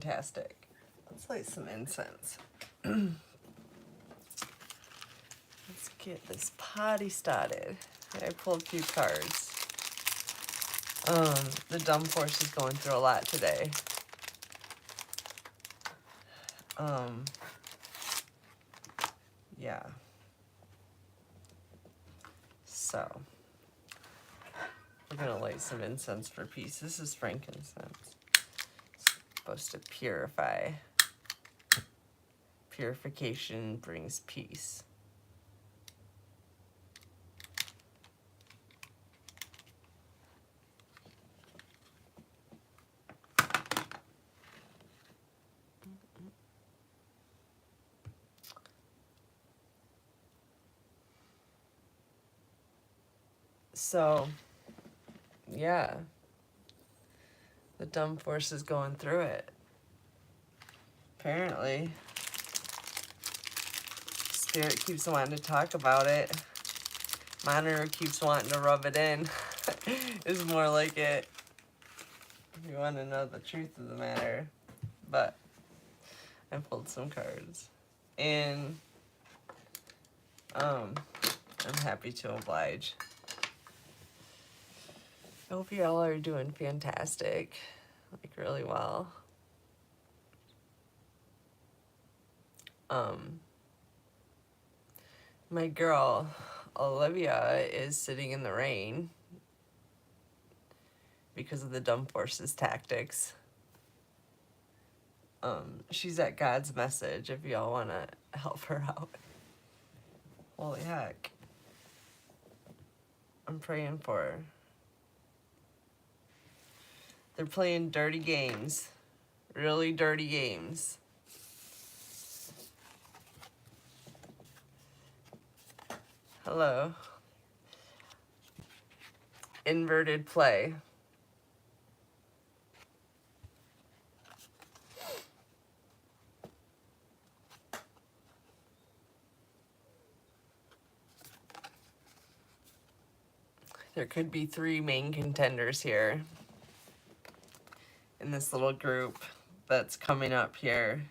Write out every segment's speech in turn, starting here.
Fantastic. Let's light some incense. Let's get this party started. I pulled a few cards. The Dumbforce is going through a lot today. Yeah. So, we're gonna light some incense for peace. This is frankincense. It's supposed to purify. Purification brings peace. So, yeah, the Dumbforce is going through it. Apparently, Spirit keeps wanting to talk about it. Monitor keeps wanting to rub it in. Is more like it. If you want to know the truth of the matter. But I pulled some cards. And I'm happy to oblige. I hope you all are doing fantastic. Like really well. My girl Olivia is sitting in the rain because of the Dumbforce's tactics. She's at God's message if y'all want to help her out. Holy heck. I'm praying for her. They're playing dirty games. Really dirty games. Hello. Inverted play. There could be 3 main contenders here in this little group that's coming up here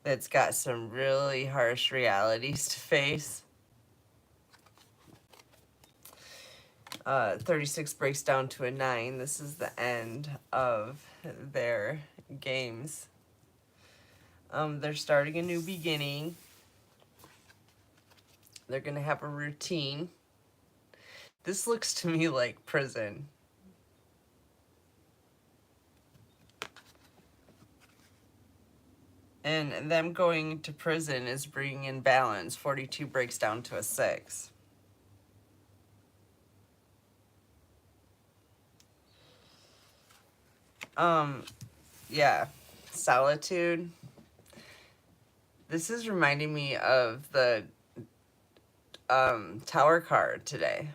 that's got some really harsh realities to face. 36 breaks down to a 9. This is the end of their games. They're starting a new beginning. They're going to have a routine. This looks to me like prison. And them going to prison is bringing in balance. 42 breaks down to a 6. Yeah, solitude. This is reminding me of the Tower card today.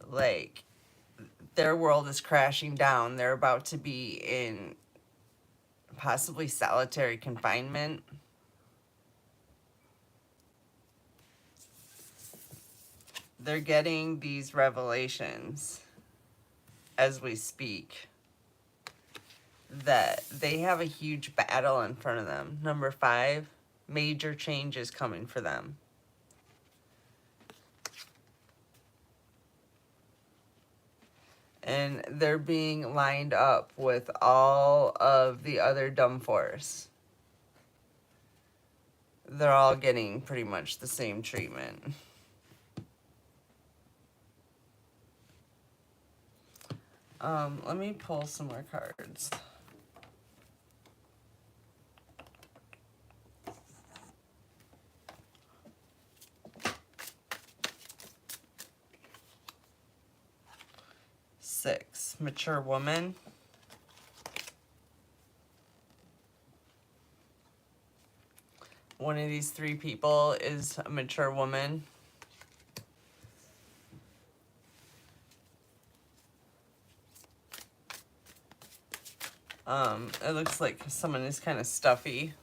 Like, their world is crashing down. They're about to be in possibly solitary confinement. They're getting these revelations as we speak that they have a huge battle in front of them. Number 5, major changes coming for them. And they're being lined up with all of the other Dumbforce. They're all getting pretty much the same treatment. Let me pull some more cards. Six, mature woman. One of these 3 people is a mature woman. It looks like someone is kind of stuffy,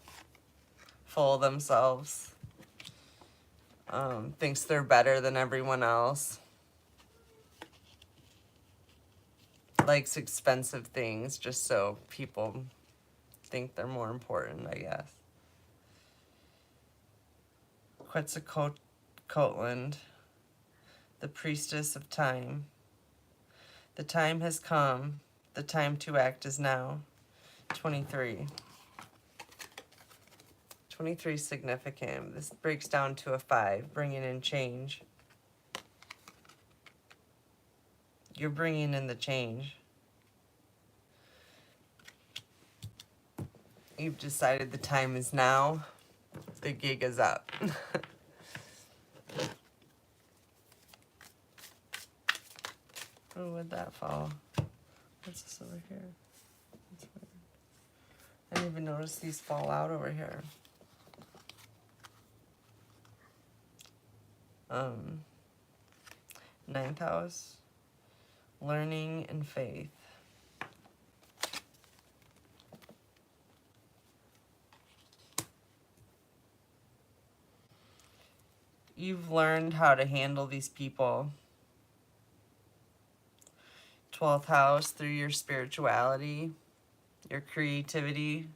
full of themselves, thinks they're better than everyone else. likes expensive things just so people think they're more important, I guess. Quetzalcoatl, the priestess of time. The time has come. The time to act is now. 23. 23 is significant. This breaks down to a 5, bringing in change. You're bringing in the change. You've decided the time is now. The gig is up. Oh, where'd that fall? What's this over here? That's weird. I didn't even notice these fall out over here. Ninth house. Learning and faith. You've learned how to handle these people. 12th house, through your spirituality, your creativity,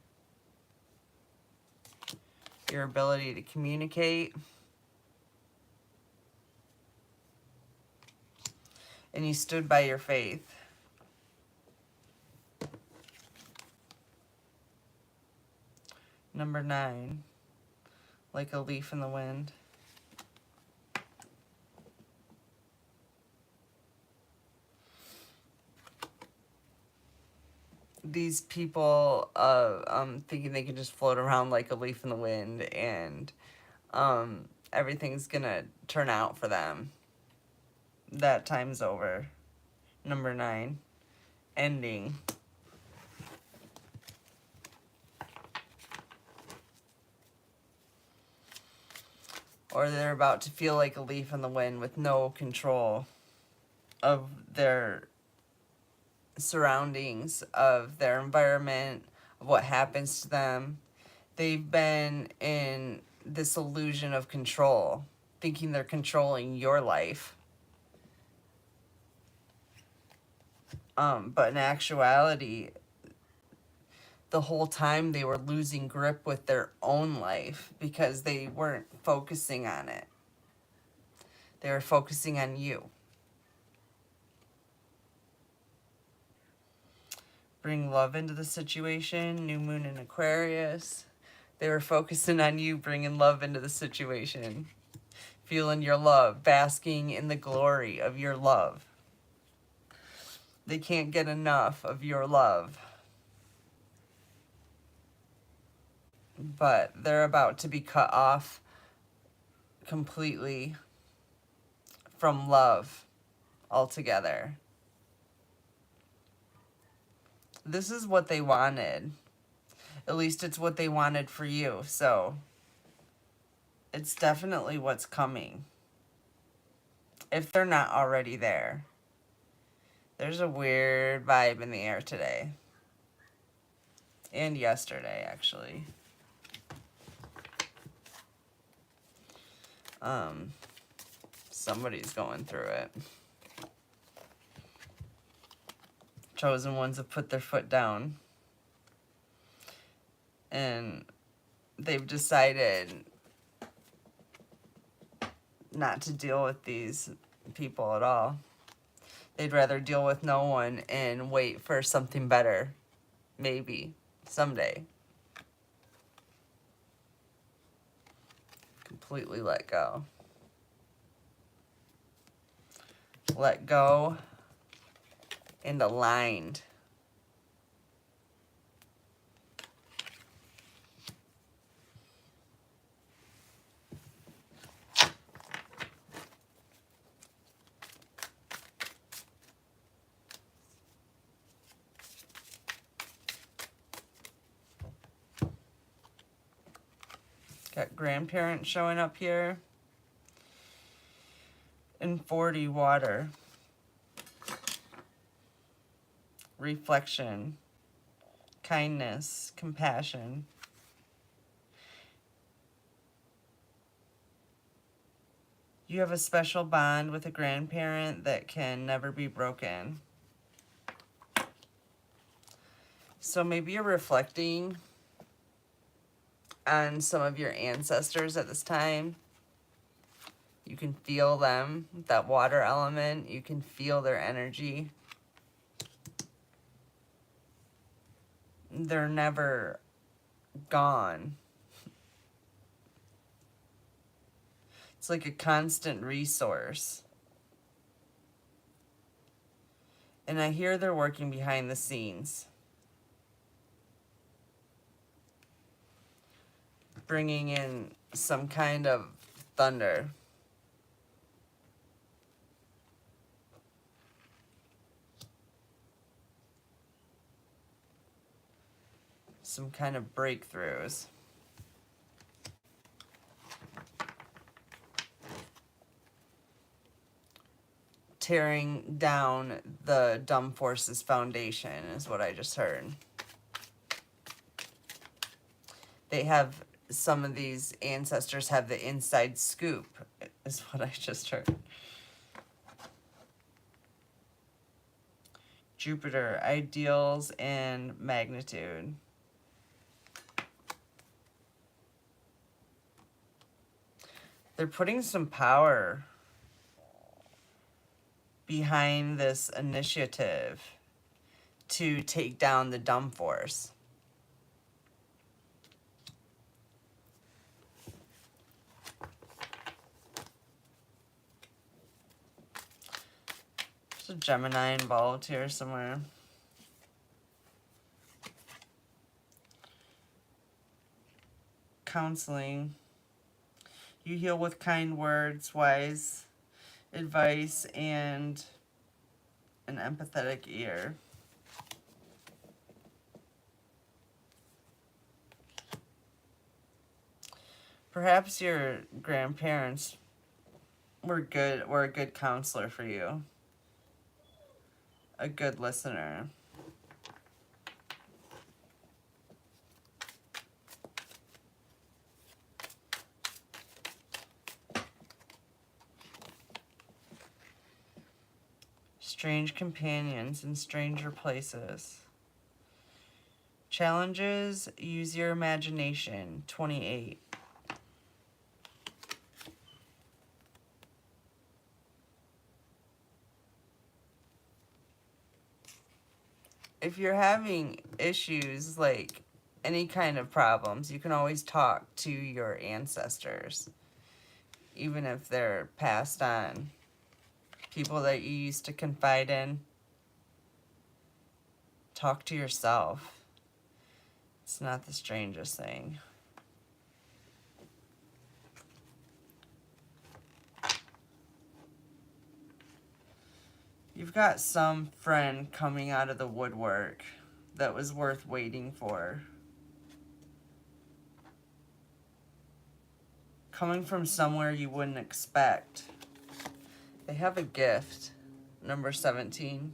your ability to communicate. And you stood by your faith. Number 9, like a leaf in the wind. These people thinking they can just float around like a leaf in the wind and everything's gonna turn out for them. That time's over. Number 9, ending. Or they're about to feel like a leaf in the wind with no control of their surroundings, of their environment, of what happens to them. They've been in this illusion of control, thinking they're controlling your life. But in actuality, the whole time they were losing grip with their own life because they weren't focusing on it. They were focusing on you. Bring love into the situation. New moon in Aquarius. They were focusing on you, bringing love into the situation. Feeling your love, basking in the glory of your love. They can't get enough of your love. But they're about to be cut off completely from love altogether. This is what they wanted. At least it's what they wanted for you. So it's definitely what's coming. If they're not already there. There's a weird vibe in the air today. And yesterday, actually. Somebody's going through it. Chosen ones have put their foot down. And they've decided not to deal with these people at all. They'd rather deal with no one and wait for something better. Maybe. Someday. Completely let go. Let go and aligned. Got grandparents showing up here. And 40 water. Reflection. Kindness. Compassion. You have a special bond with a grandparent that can never be broken. So maybe you're reflecting on some of your ancestors at this time. You can feel them, that water element. You can feel their energy. They're never gone. It's like a constant resource. And I hear they're working behind the scenes, bringing in some kind of thunder. Some kind of breakthroughs. Tearing down the Dumbforce's foundation is what I just heard. They have, some of these ancestors have the inside scoop, is what I just heard. Jupiter, ideals and magnitude. They're putting some power behind this initiative to take down the Dumbforce. There's a Gemini involved here somewhere. Counseling. You heal with kind words, wise advice, and an empathetic ear. Perhaps your grandparents were a good counselor for you. A good listener. Strange companions in stranger places. Challenges, use your imagination. 28. If you're having issues, like any kind of problems, you can always talk to your ancestors, even if they're passed on. People that you used to confide in. Talk to yourself. It's not the strangest thing. You've got some friend coming out of the woodwork that was worth waiting for. Coming from somewhere you wouldn't expect. They have a gift. Number 17.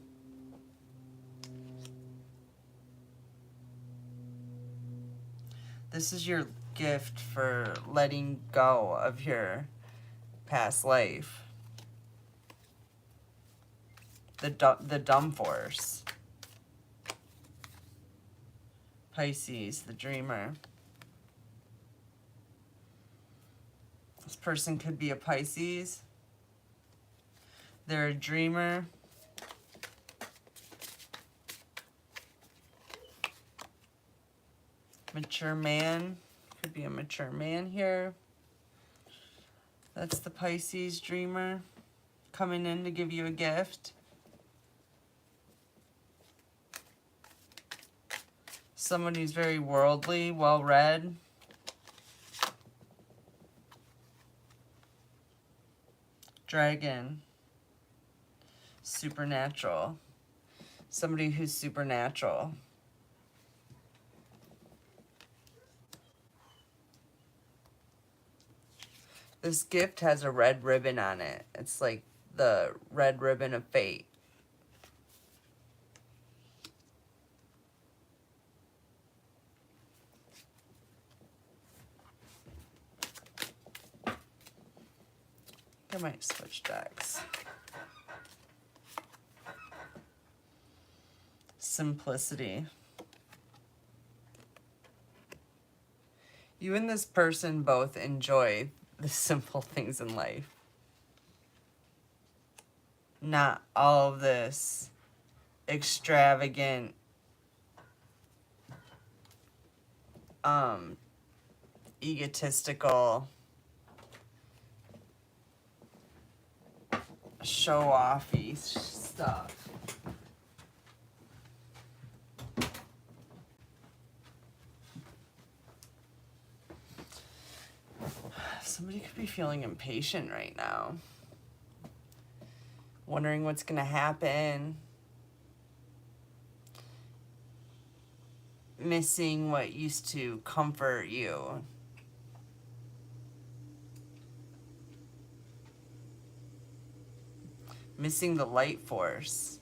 This is your gift for letting go of your past life. The Dumbforce. Pisces, the dreamer. This person could be a Pisces. They're a dreamer. Mature man. Could be a mature man here. That's the Pisces dreamer coming in to give you a gift. Someone who's very worldly, well-read. Dragon. Supernatural. Somebody who's supernatural. This gift has a red ribbon on it. It's like the red ribbon of fate. I might switch decks. Simplicity. You and this person both enjoy the simple things in life. Not all of this extravagant, egotistical, show-offy stuff. Somebody could be feeling impatient right now. Wondering what's going to happen. Missing what used to comfort you. Missing the light force.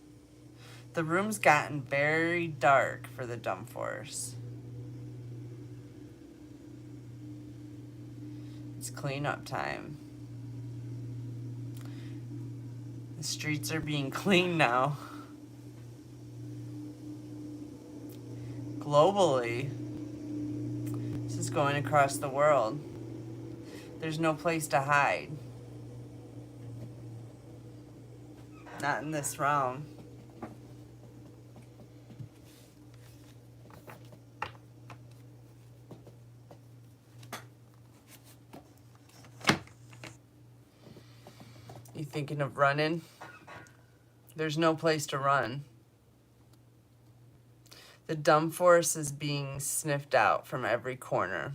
The room's gotten very dark for the Dumbforce. It's cleanup time. The streets are being cleaned now. Globally. This is going across the world. There's no place to hide. Not in this realm. You thinking of running? There's no place to run. The Dumbforce is being sniffed out from every corner.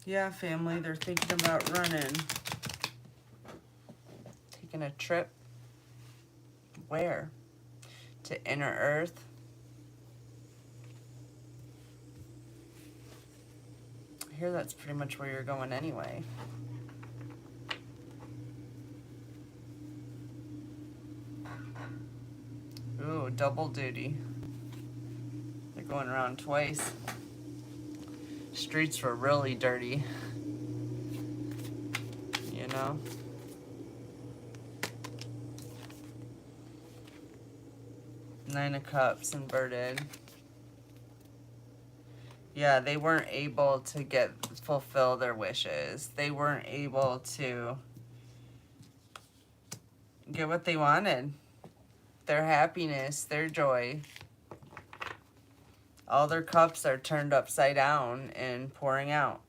Yeah, family, they're thinking about running. Taking a trip. Where? To Inner Earth. I hear that's pretty much where you're going anyway. Ooh, double duty. They're going around twice. Streets were really dirty. You know? Nine of Cups inverted. Yeah, they weren't able to fulfill their wishes. They weren't able to get what they wanted. Their happiness, their joy. All their cups are turned upside down and pouring out.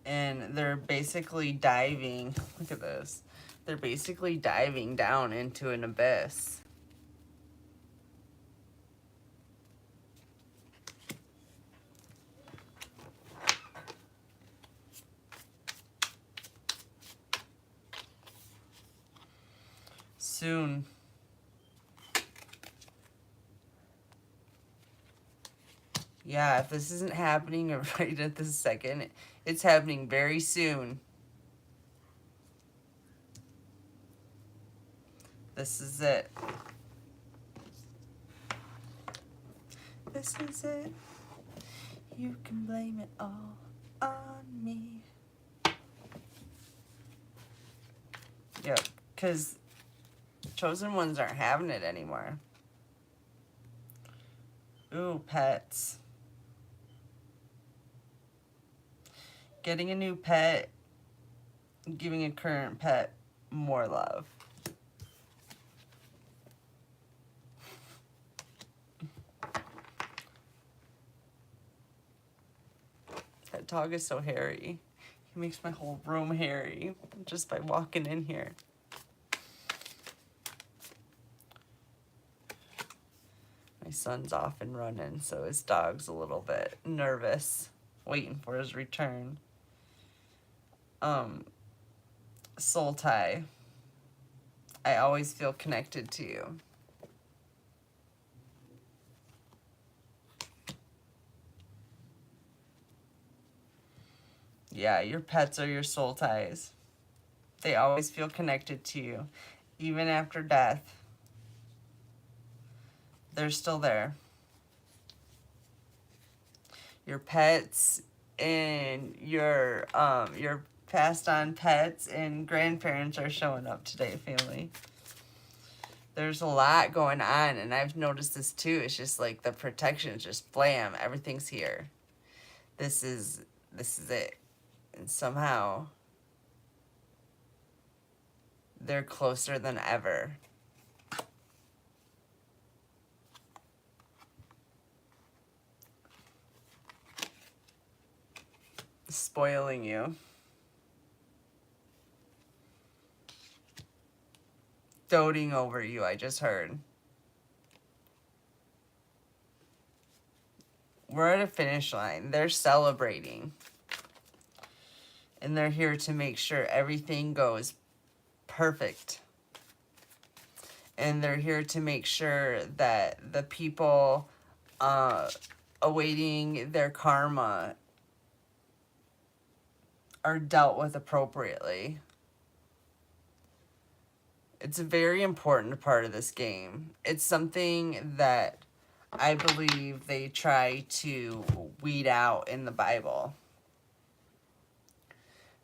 And they're basically diving, look at this. They're basically diving down into an abyss. Soon. Yeah, if this isn't happening right at this second, it's happening very soon. This is it. This is it. You can blame it all on me. Yep, because chosen ones aren't having it anymore. Ooh, pets. Getting a new pet, giving a current pet more love. That dog is so hairy. He makes my whole room hairy just by walking in here. My son's off and running, so his dog's a little bit nervous, waiting for his return. Soul tie. I always feel connected to you. Yeah, your pets are your soul ties. They always feel connected to you, even after death. They're still there. your pets and your passed on pets and grandparents are showing up today, family. There's a lot going on, and I've noticed this too. It's just like the protection is just blam, everything's here. This is it. And somehow they're closer than ever. Spoiling you. Doting over you, I just heard. We're at a finish line. They're celebrating. And they're here to make sure everything goes perfect. And they're here to make sure that the people awaiting their karma are dealt with appropriately. It's a very important part of this game. It's something that I believe they try to weed out in the Bible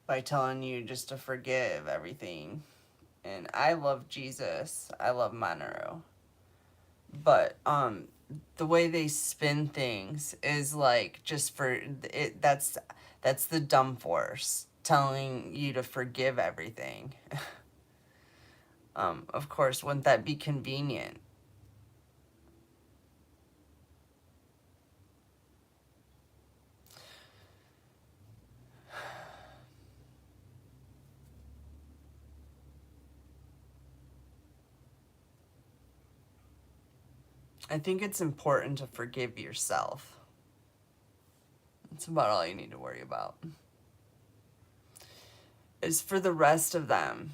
by telling you just to forgive everything. And I love Jesus. I love Monroe. But the way they spin things is like just for it. That's the Dumbforce telling you to forgive everything. Of course, wouldn't that be convenient? I think it's important to forgive yourself. That's about all you need to worry about. As for the rest of them,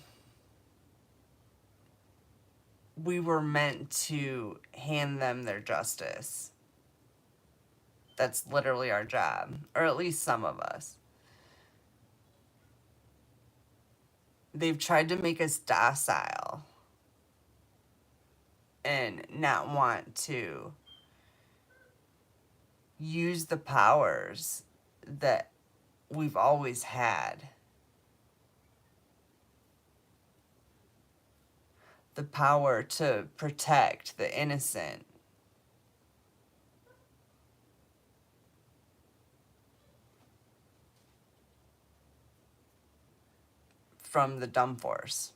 we were meant to hand them their justice. That's literally our job, or at least some of us. They've tried to make us docile and not want to use the powers that we've always had. The power to protect the innocent. From the Dumbforce.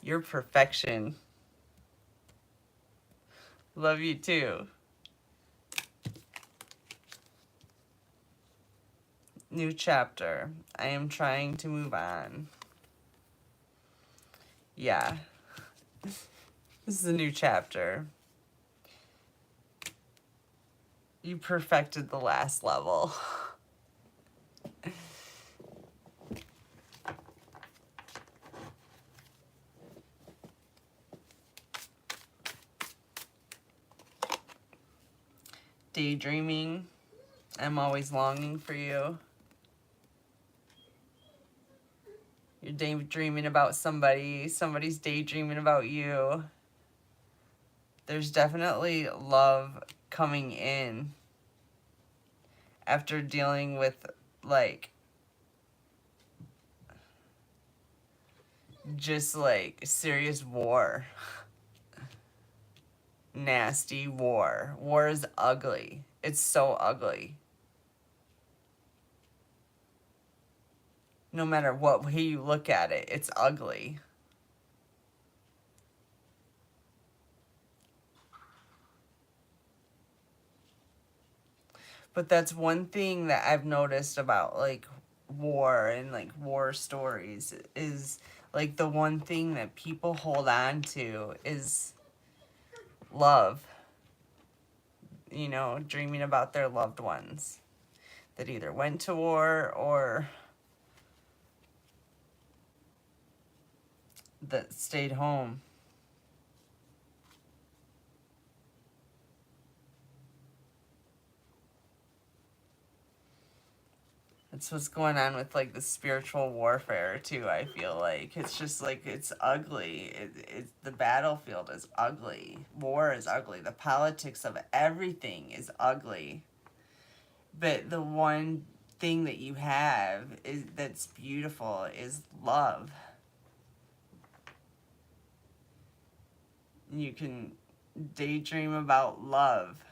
Your perfection. Love you too. New chapter. I am trying to move on. Yeah. This is a new chapter. You perfected the last level. Daydreaming. I'm always longing for you. You're daydreaming about somebody. Somebody's daydreaming about you. There's definitely love coming in after dealing with, like, just, like, serious war. Nasty war. War is ugly. It's so ugly. No matter what way you look at it, it's ugly. But that's one thing that I've noticed about, like, war and, like, war stories is, like, the one thing that people hold on to is love. You know, dreaming about their loved ones that either went to war or that stayed home. That's what's going on with like the spiritual warfare too. I feel like it's just like it's ugly. The battlefield is ugly. War is ugly. The politics of everything is ugly. But the one thing that you have is that's beautiful is love. You can daydream about love,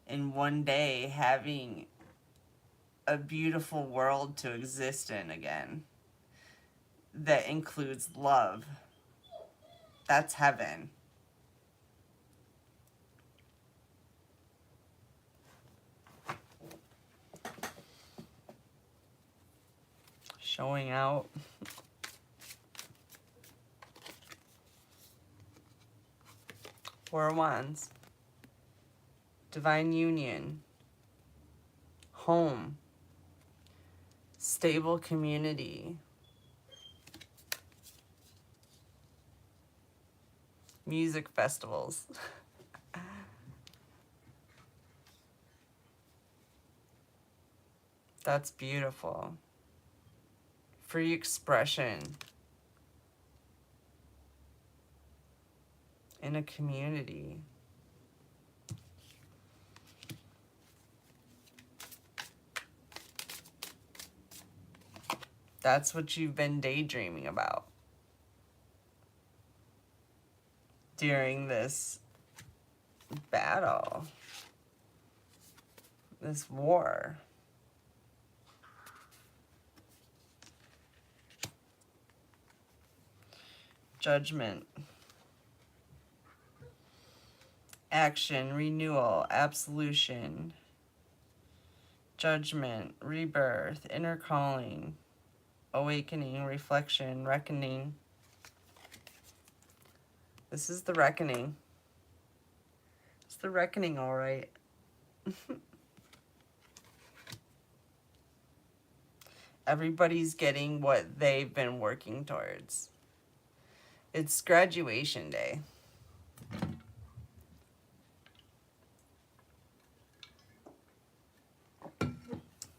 and one day having a beautiful world to exist in again that includes love. That's heaven. Showing out. Four of Wands. Divine union. Home. Stable community. Music festivals. That's beautiful. Free expression. In a community. That's what you've been daydreaming about during this battle, this war. Judgment. Action, renewal, absolution. Judgment, rebirth, inner calling, awakening, reflection, reckoning. This is the reckoning. It's the reckoning, all right. Everybody's getting what they've been working towards. It's graduation day.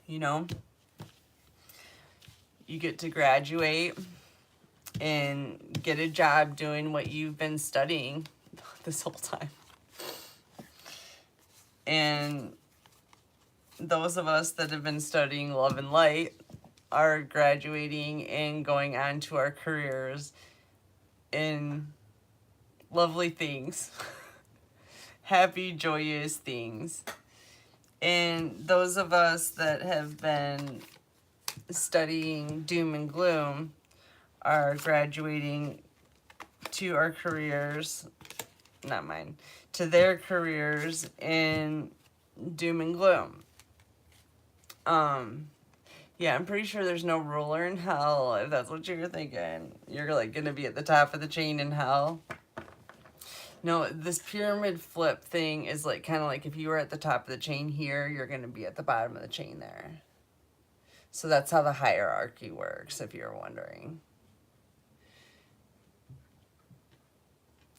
You know, you get to graduate and get a job doing what you've been studying this whole time. And those of us that have been studying love and light are graduating and going on to our careers in lovely things. Happy, joyous things. And those of us that have been studying doom and gloom are graduating to our careers, not mine, to their careers in doom and gloom. Yeah, I'm pretty sure there's no ruler in hell, if that's what you're thinking. You're like gonna be at the top of the chain in hell. No, this pyramid flip thing is like kind of like if you were at the top of the chain here, you're gonna be at the bottom of the chain there. So that's how the hierarchy works, if you're wondering.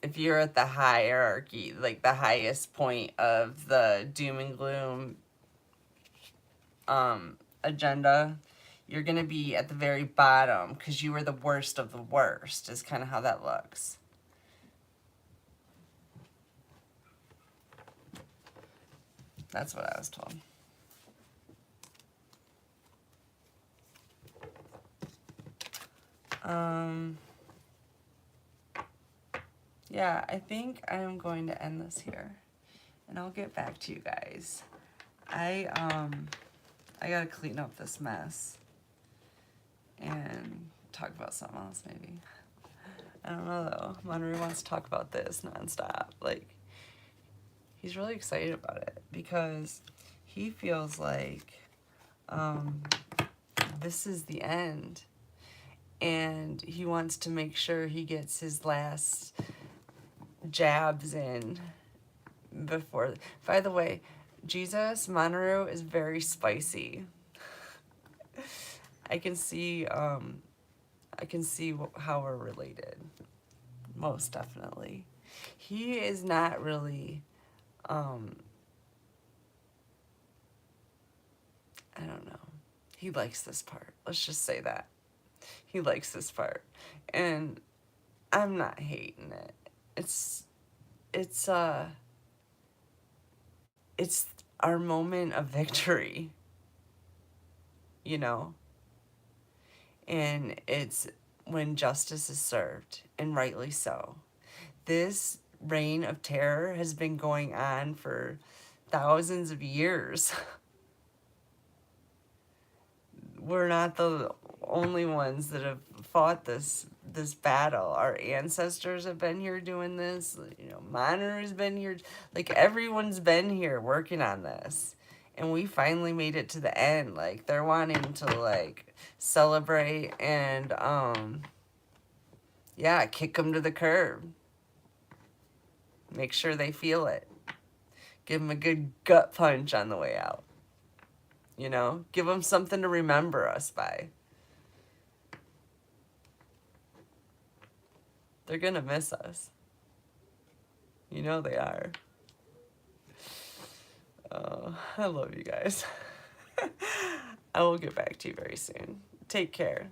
If you're at the hierarchy, like the highest point of the doom and gloom agenda, you're going to be at the very bottom because you were the worst of the worst, is kind of how that looks. That's what I was told. Yeah, I think I'm going to end this here, and I'll get back to you guys. I gotta clean up this mess and talk about something else maybe. I don't know though. Monterey wants to talk about this nonstop. Like, he's really excited about it because he feels like this is the end, and he wants to make sure he gets his last jabs in before. By the way, Jesus Monroe is very spicy. I can see how we're related. Most definitely. He is not really I don't know. He likes this part. Let's just say that. He likes this part. And I'm not hating it. It's it's our moment of victory, you know? And it's when justice is served, and rightly so. This reign of terror has been going on for thousands of years. We're not the only ones that have fought this battle. Our ancestors have been here doing this. You know, Monner has been here. Like, everyone's been here working on this. And we finally made it to the end. Like, they're wanting to, like, celebrate and, yeah, kick them to the curb. Make sure they feel it. Give them a good gut punch on the way out. You know? Give them something to remember us by. They're gonna miss us. You know they are. Oh, I love you guys. I will get back to you very soon. Take care.